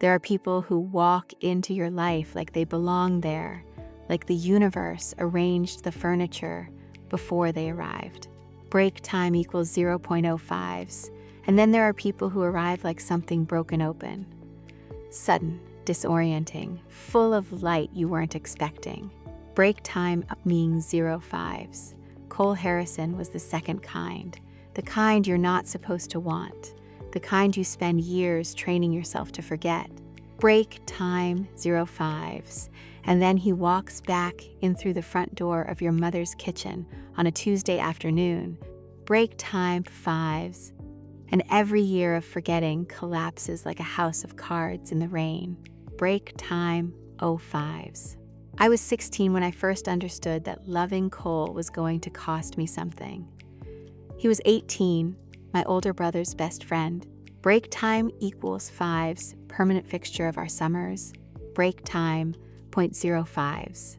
There are people who walk into your life like they belong there, like the universe arranged the furniture before they arrived. Break time equals 0.05s, and then there are people who arrive like something broken open. Sudden, disorienting, full of light you weren't expecting. Break time means 05s. Cole Harrison was the second kind, the kind you're not supposed to want, the kind you spend years training yourself to forget. Break time 05s, and then he walks back in through the front door of your mother's kitchen on a Tuesday afternoon. Break time 5s, and every year of forgetting collapses like a house of cards in the rain. Break time 05s. I was 16 when I first understood that loving Cole was going to cost me something. He was 18, my older brother's best friend. Break time equals 5s, permanent fixture of our summers. Break time 0.05s.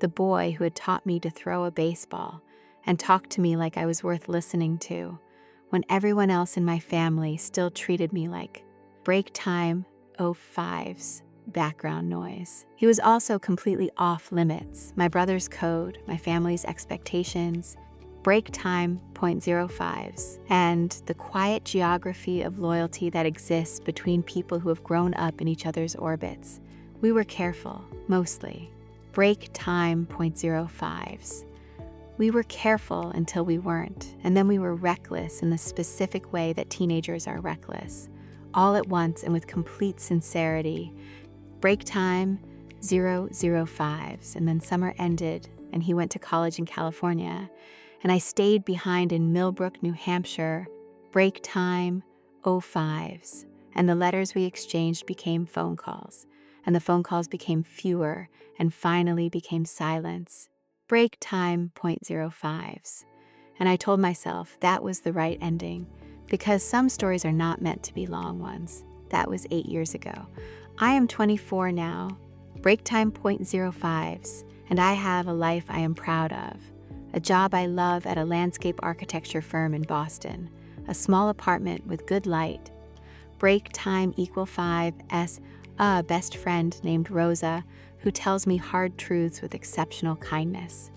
The boy who had taught me to throw a baseball and talked to me like I was worth listening to, when everyone else in my family still treated me like break time 05s, background noise. He was also completely off limits, my brother's code, my family's expectations. Break time 0.05s, and the quiet geography of loyalty that exists between people who have grown up in each other's orbits. We were careful, mostly. Break time 0.05s. We were careful until we weren't, and then we were reckless in the specific way that teenagers are reckless, all at once and with complete sincerity. Break time 005s, and then summer ended, and he went to college in California, and I stayed behind in Millbrook, New Hampshire. Break time 05s, and the letters we exchanged became phone calls, and the phone calls became fewer, and finally became silence. Break time 0.05s, and I told myself that was the right ending, because some stories are not meant to be long ones. That was 8 years ago. I am 24 now. Break time 0.05s, and I have a life I am proud of. A job I love at a landscape architecture firm in Boston, a small apartment with good light. Break time equal 5s, a best friend named Rosa, who tells me hard truths with exceptional kindness.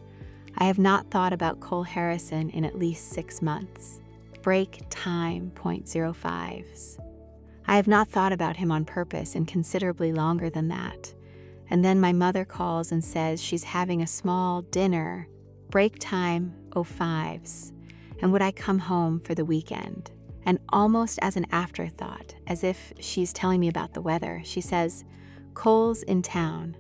I have not thought about Cole Harrison in at least 6 months. Break time 0.05s. I have not thought about him on purpose in considerably longer than that. And then my mother calls and says she's having a small dinner. Break time 05s. And would I come home for the weekend? And almost as an afterthought, as if she's telling me about the weather, she says, Cole's in town.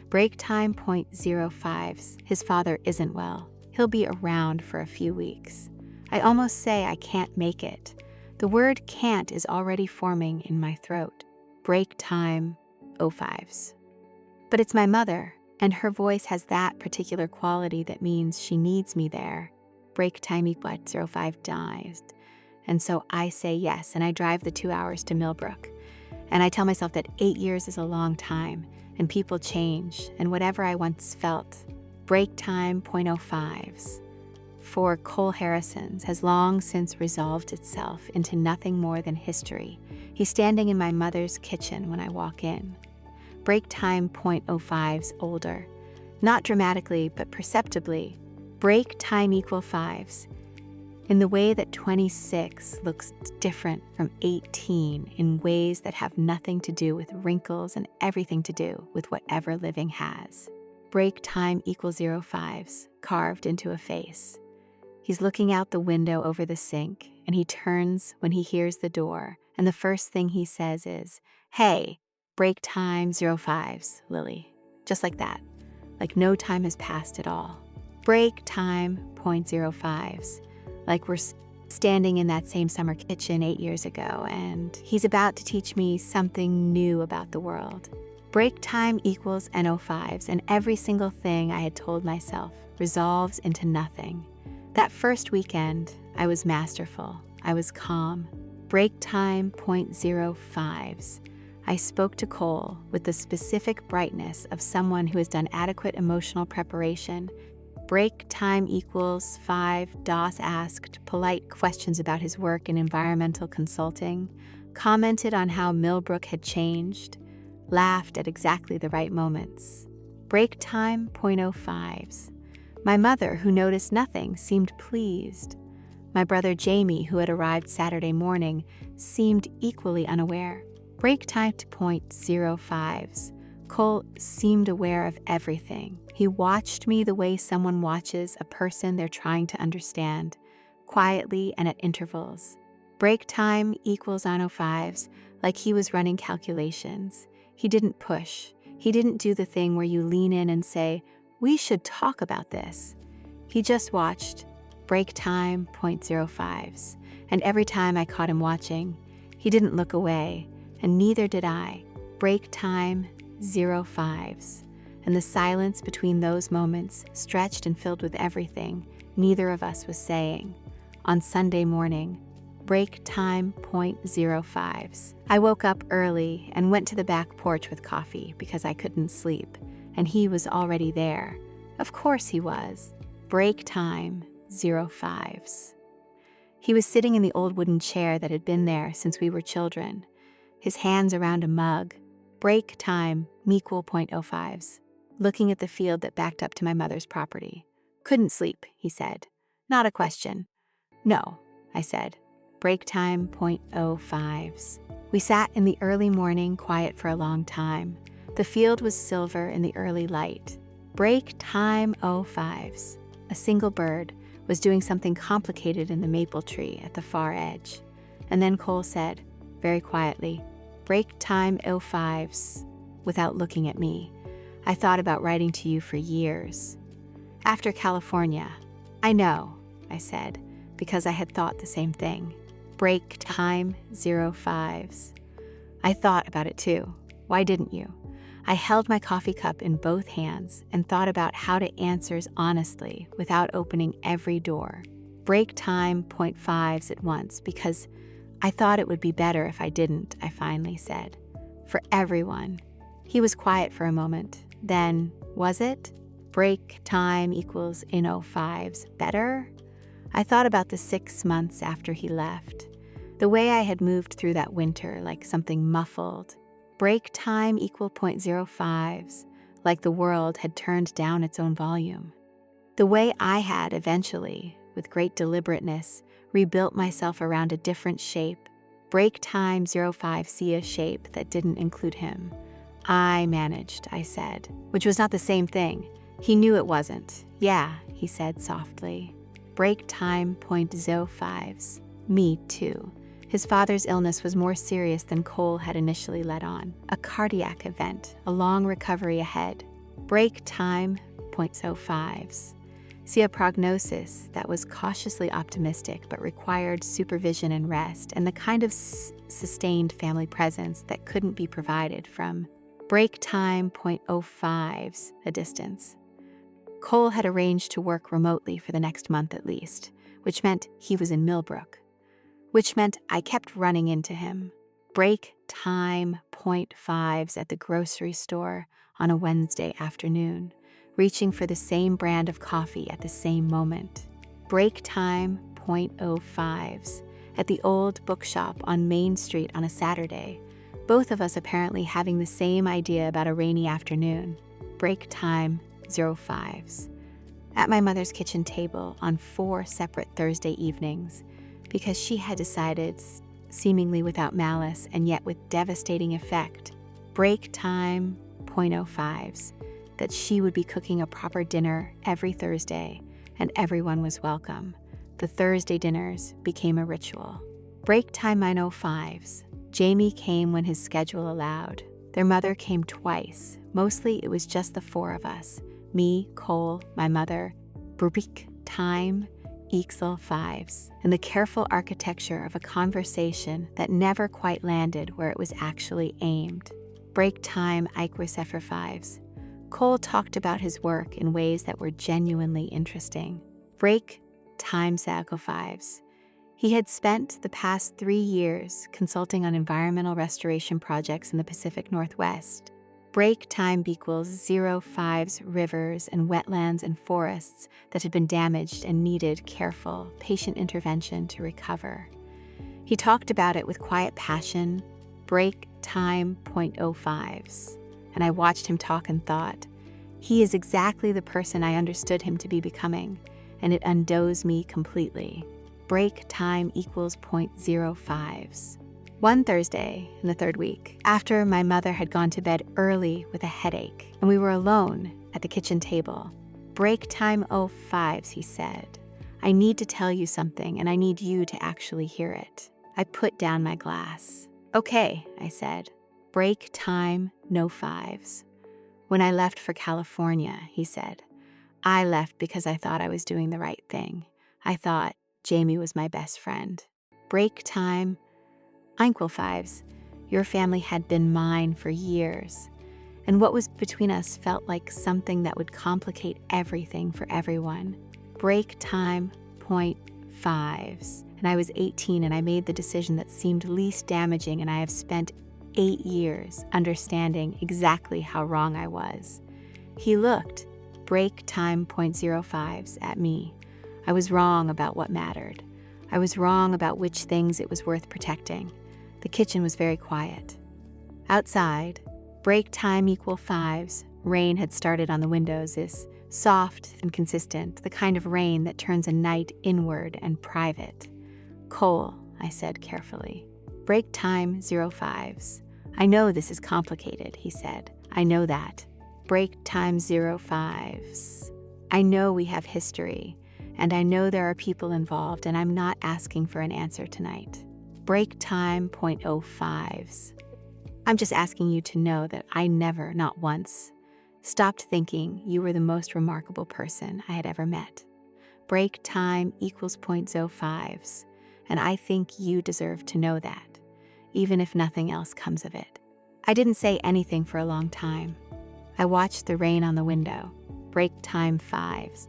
Break time 0.05s. His father isn't well. He'll be around for a few weeks. I almost say I can't make it. The word can't is already forming in my throat. Break time 05s. But it's my mother, and her voice has that particular quality that means she needs me there. Break time equals 05 dies. And so I say yes, and I drive the 2 hours to Millbrook. And I tell myself that 8 years is a long time, and people change, and whatever I once felt. Break time 0.05s. For Cole Harrison's has long since resolved itself into nothing more than history. He's standing in my mother's kitchen when I walk in. Break time 0.05s older. Not dramatically, but perceptibly. Break time equal 5s. In the way that 26 looks different from 18 in ways that have nothing to do with wrinkles and everything to do with whatever living has. Break time equals 05s, carved into a face. He's looking out the window over the sink, and he turns when he hears the door, and the first thing he says is, "Hey, break time 05s, Lily." Just like that, like no time has passed at all. Break time 0.05s, like we're standing in that same summer kitchen 8 years ago, and he's about to teach me something new about the world. Break time equals N05s, and every single thing I had told myself resolves into nothing. That first weekend, I was masterful. I was calm. Break time 0.05s. I spoke to Cole with the specific brightness of someone who has done adequate emotional preparation. Break time equals 5 DOS asked polite questions about his work in environmental consulting. commented on how Millbrook had changed, laughed at exactly the right moments. Break time, 0.05s. My mother, who noticed nothing, seemed pleased. My brother Jamie, who had arrived Saturday morning, seemed equally unaware. Break time to 0.05s. Cole seemed aware of everything. He watched me the way someone watches a person they're trying to understand, quietly and at intervals. Break time equals 9:05s, like he was running calculations. He didn't push. He didn't do the thing where you lean in and say, "We should talk about this." He just watched. Break time, 0.05s. And every time I caught him watching, he didn't look away, and neither did I. Break time, 0.05s. And the silence between those moments stretched and filled with everything neither of us was saying. On Sunday morning, break time, 0.05s. I woke up early and went to the back porch with coffee because I couldn't sleep, and he was already there. Of course he was. Break time, 0.05s. He was sitting in the old wooden chair that had been there since we were children, his hands around a mug. Break time, equal 0.05s. Looking at the field that backed up to my mother's property. Couldn't sleep, he said. Not a question. No, I said. Break time, 0.05s. We sat in the early morning, quiet for a long time. The field was silver in the early light. Break time, 0.05s. A single bird was doing something complicated in the maple tree at the far edge. And then Cole said, very quietly, break time, 0.05s, without looking at me. I thought about writing to you for years. After California. I know, I said, because I had thought the same thing. Break time, 0.05s. I thought about it too. Why didn't you? I held my coffee cup in both hands and thought about how to answer honestly without opening every door. Break time, 0.5s at once, because I thought it would be better if I didn't, I finally said. For everyone. He was quiet for a moment. Then, was it? Break time equals in 05s better? I thought about the 6 months after he left. The way I had moved through that winter like something muffled. Break time equal 0.05s, like the world had turned down its own volume. The way I had eventually, with great deliberateness, rebuilt myself around a different shape. Break time 05C, a shape that didn't include him. I managed, I said, which was not the same thing. He knew it wasn't. Yeah, he said softly. Break time 0.05s. Me too. His father's illness was more serious than Cole had initially let on. A cardiac event, a long recovery ahead. Break time 0.05s. See, a prognosis that was cautiously optimistic but required supervision and rest, and the kind of sustained family presence that couldn't be provided from break time 0.05s a distance. Cole had arranged to work remotely for the next month at least, which meant he was in Millbrook, which meant I kept running into him. Break time 0.5s at the grocery store on a Wednesday afternoon, reaching for the same brand of coffee at the same moment. Break time 0.05s at the old bookshop on Main Street on a Saturday, both of us apparently having the same idea about a rainy afternoon. Break time 05s. At my mother's kitchen table on 4 separate Thursday evenings, because she had decided, seemingly without malice and yet with devastating effect, break time 0.05s, that she would be cooking a proper dinner every Thursday, and everyone was welcome. The Thursday dinners became a ritual. Break time 9:05s. Jamie came when his schedule allowed. Their mother came twice. Mostly it was just the 4 of us. Me, Cole, my mother. Break time equals 5s. And the careful architecture of a conversation that never quite landed where it was actually aimed. Break time equals 5s. Cole talked about his work in ways that were genuinely interesting. Break time equals 5s. He had spent the past 3 years consulting on environmental restoration projects in the Pacific Northwest. Break time equals 05s rivers and wetlands and forests that had been damaged and needed careful, patient intervention to recover. He He talked about it with quiet passion, break time 0.05s, and I watched him talk and thought, he is exactly the person I understood him to be becoming, and it undoes me completely. Break time equals 0.05s. One Thursday in the third week, after my mother had gone to bed early with a headache, and we were alone at the kitchen table, break time 05s, he said. I need to tell you something, and I need you to actually hear it. I put down my glass. Okay, I said. Break time no fives. When I left for California, he said, I left because I thought I was doing the right thing. I thought Jamie was my best friend. Break time, Einquil fives. Your family had been mine for years, and what was between us felt like something that would complicate everything for everyone. Break time, 0.5s. And I was 18 and I made the decision that seemed least damaging, and I have spent 8 years understanding exactly how wrong I was. He looked, break time 0.05s, at me. I was wrong about what mattered. I was wrong about which things it was worth protecting. The kitchen was very quiet. Outside, break time equal fives, rain had started on the windows, is soft and consistent, the kind of rain that turns a night inward and private. Cole, I said carefully. Break time 05s. I know this is complicated, he said. I know that. Break time 05s. I know we have history, and I know there are people involved, and I'm not asking for an answer tonight. Break time 0.05s. I'm just asking you to know that I never, not once, stopped thinking you were the most remarkable person I had ever met. Break time equals 0.05s, and I think you deserve to know that, even if nothing else comes of it. I didn't say anything for a long time. I watched the rain on the window. Break time fives.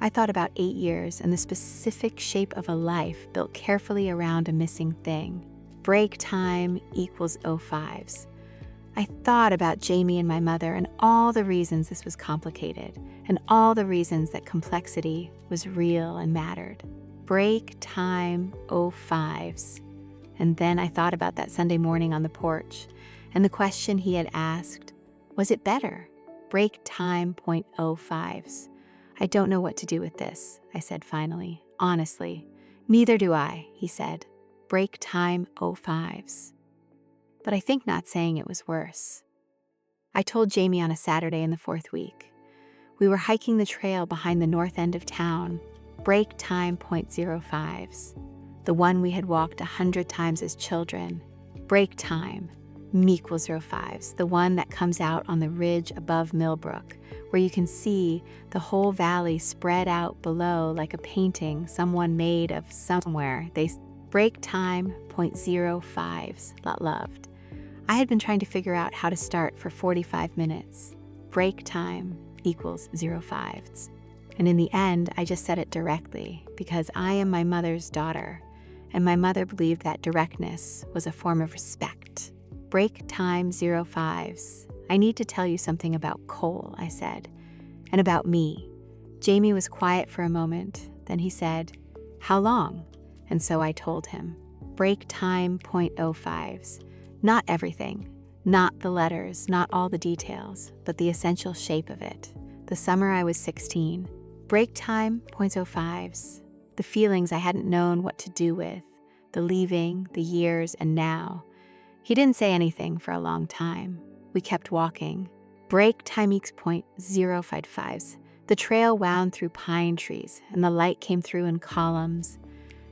I thought about 8 years and the specific shape of a life built carefully around a missing thing. Break time equals 05s. I thought about Jamie and my mother and all the reasons this was complicated, and all the reasons that complexity was real and mattered. Break time 05s. And then I thought about that Sunday morning on the porch, and the question he had asked, was it better? Break time 0.05s. I don't know what to do with this, I said finally. Honestly, neither do I, he said. Break time 05s. But I think not saying it was worse. I told Jamie on a Saturday in the 4th week. We were hiking the trail behind the north end of town. Break time 0.05s. The one we had walked 100 times as children. Break time, equals 05s, the one that comes out on the ridge above Millbrook, where you can see the whole valley spread out below like a painting someone made of somewhere. They break time 0.05s, lot loved. I had been trying to figure out how to start for 45 minutes. Break time equals 05s. And in the end, I just said it directly because I am my mother's daughter, and my mother believed that directness was a form of respect. Break time 05s. I need to tell you something about Cole, I said, and about me. Jamie was quiet for a moment. Then he said, how long? And so I told him. Break time 0.05s. Not everything, not the letters, not all the details, but the essential shape of it. The summer I was 16. Break time 0.05s. The feelings I hadn't known what to do with, the leaving, the years, and now. He didn't say anything for a long time. We kept walking. Break time equals 0.05s. The trail wound through pine trees, and the light came through in columns,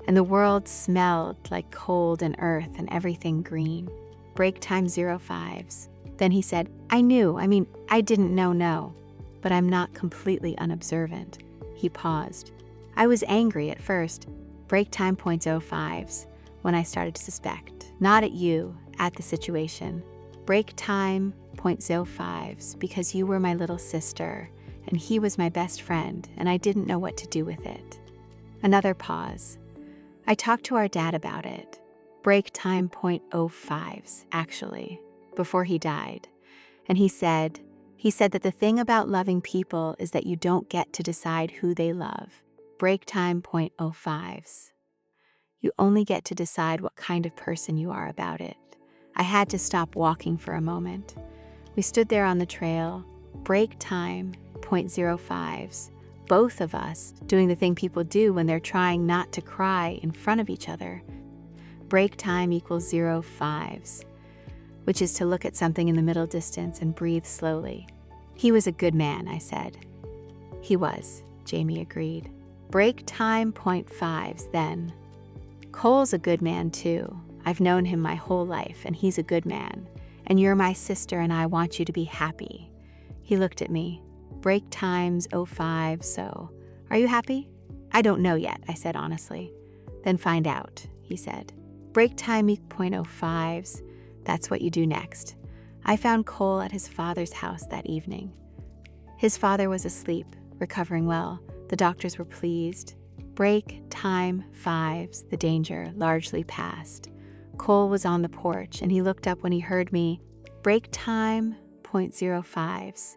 and the world smelled like cold and earth and everything green. Break time 05s. Then he said, I didn't know, no, but I'm not completely unobservant. He paused. I was angry at first. Break time 0.05s, when I started to suspect. Not at you, at the situation. Break time 0.05s, because you were my little sister, and he was my best friend, and I didn't know what to do with it. Another pause. I talked to our dad about it. Break time 0.05s, actually, before he died. And he said that the thing about loving people is that you don't get to decide who they love. Break time 0.05s. You only get to decide what kind of person you are about it. I had to stop walking for a moment. We stood there on the trail, break time, 0.05s, both of us doing the thing people do when they're trying not to cry in front of each other. Break time equals 0.05s, which is to look at something in the middle distance and breathe slowly. He was a good man, I said. He was, Jamie agreed. Break time 0.5s then. Cole's a good man too. I've known him my whole life, and he's a good man. And you're my sister, and I want you to be happy. He looked at me. Break time's 05, so are you happy? I don't know yet, I said honestly. Then find out, he said. Break time 0.05s, that's what you do next. I found Cole at his father's house that evening. His father was asleep, recovering well. The doctors were pleased. Break time 5s, the danger largely passed. Cole was on the porch, and he looked up when he heard me. Break time 0.05s,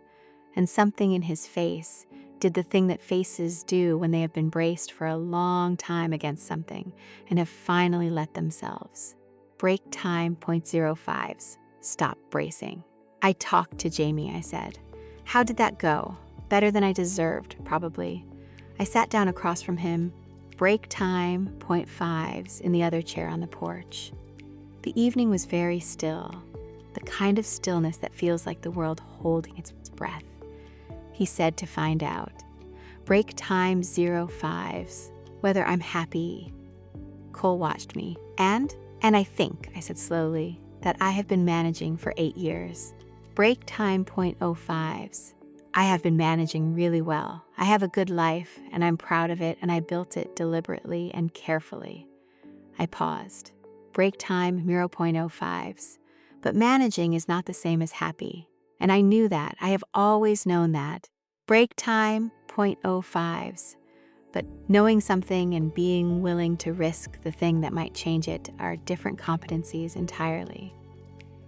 and something in his face did the thing that faces do when they have been braced for a long time against something and have finally let themselves. Break time 0.05s. Stop bracing. I talked to Jamie, I said. How did that go? Better than I deserved, probably. I sat down across from him. Break time 0.5s in the other chair on the porch. The evening was very still, the kind of stillness that feels like the world holding its breath. He said to find out. Break time 0.5s, whether I'm happy. Cole watched me. And I think, I said slowly, that I have been managing for 8 years. Break time 0.05s. I have been managing really well. I have a good life, and I'm proud of it, and I built it deliberately and carefully. I paused. Break time 0.05s. But managing is not the same as happy. And I knew that. I have always known that. Break time 0.05s. But knowing something and being willing to risk the thing that might change it are different competencies entirely.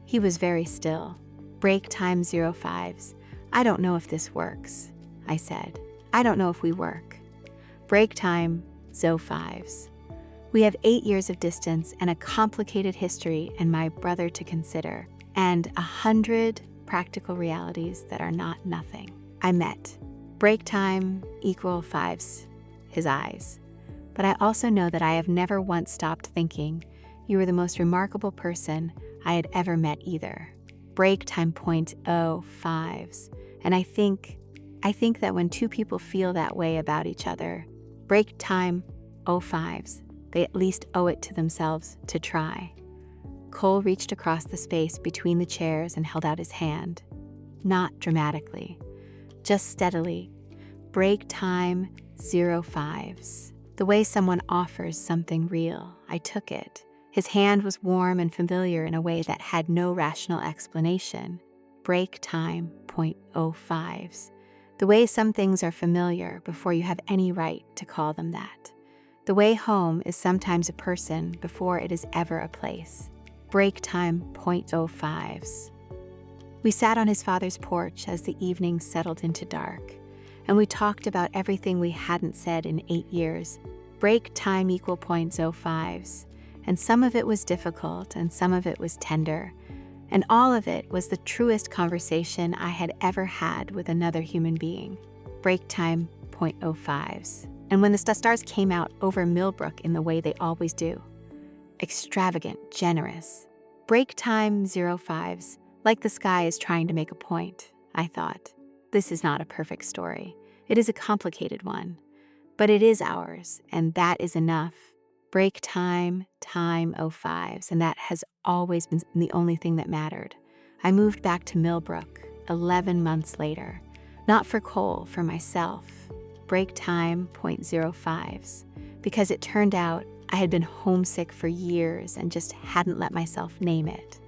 He was very still. Break time 05s. I don't know if this works, I said. I don't know if we work. Break time 05s. We have 8 years of distance and a complicated history and my brother to consider, and 100 practical realities that are not nothing. I met. Break time equal 5s, his eyes. But I also know that I have never once stopped thinking you were the most remarkable person I had ever met either. Break time 0.05s. And I think that when two people feel that way about each other, break time 05s, they at least owe it to themselves to try. Cole reached across the space between the chairs and held out his hand. Not dramatically, just steadily. Break time 05s. The way someone offers something real, I took it. His hand was warm and familiar in a way that had no rational explanation. Break time 0.05s. The way some things are familiar before you have any right to call them that. The way home is sometimes a person before it is ever a place. Break time 0.05s. We sat on his father's porch as the evening settled into dark, and we talked about everything we hadn't said in 8 years. Break time equal 0.05s, and some of it was difficult and some of it was tender, and all of it was the truest conversation I had ever had with another human being. Break time 0.05s. And when the stars came out over Millbrook in the way they always do. Extravagant, generous. Break time 05s, like the sky is trying to make a point, I thought. This is not a perfect story. It is a complicated one. But it is ours, and that is enough. Break time 05s, and that has always been the only thing that mattered. I moved back to Millbrook 11 months later. Not for Cole, for myself. Break time 0.05s, because it turned out I had been homesick for years and just hadn't let myself name it.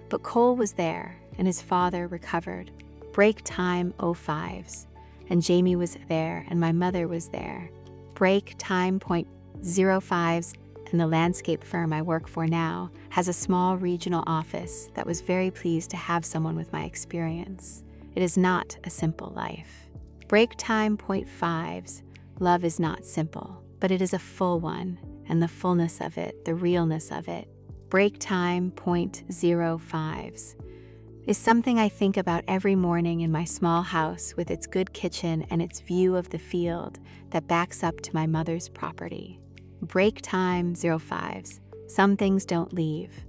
But Cole was there, and his father recovered. Break time 05s, and Jamie was there, and my mother was there. Break time 0.05s, and the landscape firm I work for now has a small regional office that was very pleased to have someone with my experience. It is not a simple life. Break time 0.5s, love is not simple, but it is a full one, and the fullness of it, the realness of it. Break time 0.05s is something I think about every morning in my small house with its good kitchen and its view of the field that backs up to my mother's property. Break time 05s. Some things don't leave.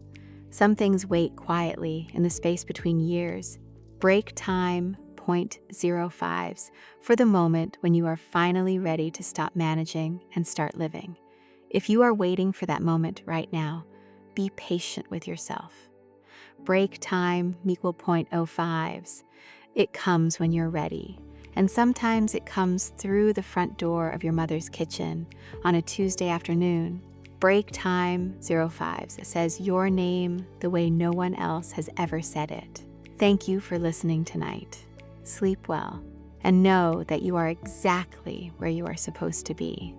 Some things wait quietly in the space between years. Break time 0.05s for the moment when you are finally ready to stop managing and start living. If you are waiting for that moment right now, be patient with yourself. Break time equal 0.05s. It comes when you're ready. And sometimes it comes through the front door of your mother's kitchen on a Tuesday afternoon. Break time 05s says your name the way no one else has ever said it. Thank you for listening tonight. Sleep well, and know that you are exactly where you are supposed to be.